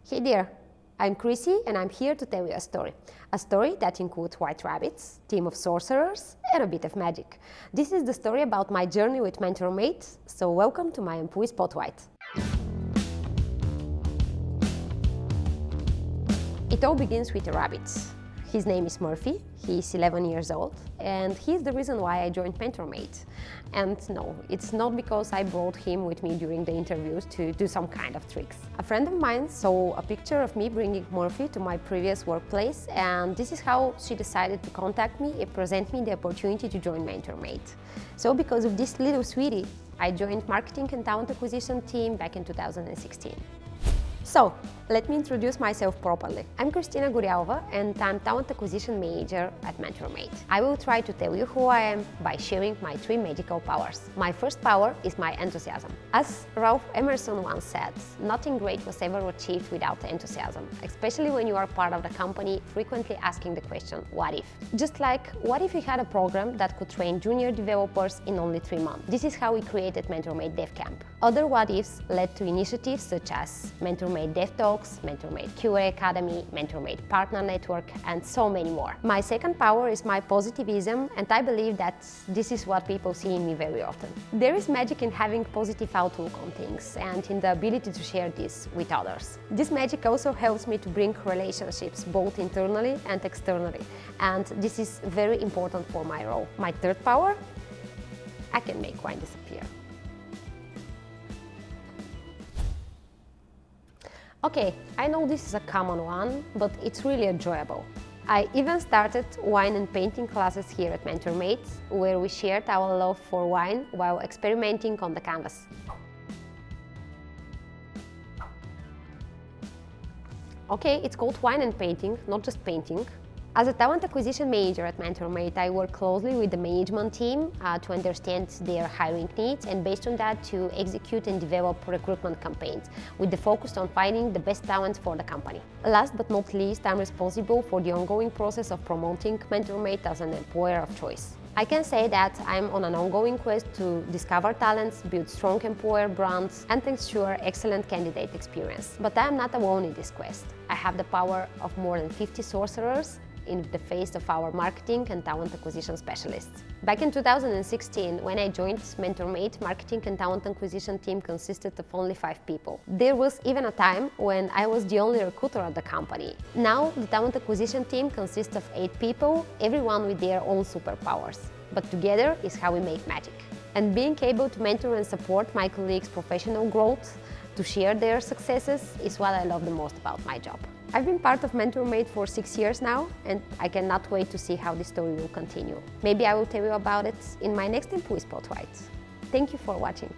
Hey there, I'm Krisi and I'm here to tell you a story that includes white rabbits, team of sorcerers and a bit of magic. This is the story about my journey with MentorMate, so welcome to my employee spotlight. It all begins with a rabbit. His name is Murphy, he's 11 years old, and he's the reason why I joined MentorMate. And no, it's not because I brought him with me during the interviews to do some kind of tricks. A friend of mine saw a picture of me bringing Murphy to my previous workplace, and this is how she decided to contact me and present me the opportunity to join MentorMate. So because of this little sweetie, I joined marketing and talent acquisition team back in 2016. So, let me introduce myself properly. I'm Kristina Goryalova and I'm Talent Acquisition Manager at MentorMate. I will try to tell you who I am by sharing my 3 magical powers. My first power is my enthusiasm. As Ralph Emerson once said, nothing great was ever achieved without enthusiasm, especially when you are part of the company frequently asking the question, what if? Just like, what if we had a program that could train junior developers in only 3 months? This is how we created MentorMate Dev Camp. Other what ifs led to initiatives such as MentorMate Dev Talks, MentorMate QA Academy, MentorMate Partner Network, and so many more. My second power is my positivism, and I believe that this is what people see in me very often. There is magic in having positive outlook on things and in the ability to share this with others. This magic also helps me to bring relationships both internally and externally, and this is very important for my role. My third power? I can make wine disappear. Okay, I know this is a common one, but it's really enjoyable. I even started wine and painting classes here at MentorMate, where we shared our love for wine while experimenting on the canvas. Okay, it's called wine and painting, not just painting. As a talent acquisition manager at MentorMate, I work closely with the management team to understand their hiring needs and based on that to execute and develop recruitment campaigns with the focus on finding the best talents for the company. Last but not least, I'm responsible for the ongoing process of promoting MentorMate as an employer of choice. I can say that I'm on an ongoing quest to discover talents, build strong employer brands, and ensure excellent candidate experience. But I am not alone in this quest. I have the power of more than 50 sorcerers in the face of our marketing and talent acquisition specialists. Back in 2016, when I joined MentorMate, marketing and talent acquisition team consisted of only 5 people. There was even a time when I was the only recruiter at the company. Now, the talent acquisition team consists of 8 people, everyone with their own superpowers. But together is how we make magic. And being able to mentor and support my colleagues' professional growth, to share their successes, is what I love the most about my job. I've been part of MentorMate for 6 years now, and I cannot wait to see how this story will continue. Maybe I will tell you about it in my next employee spotlight. Thank you for watching.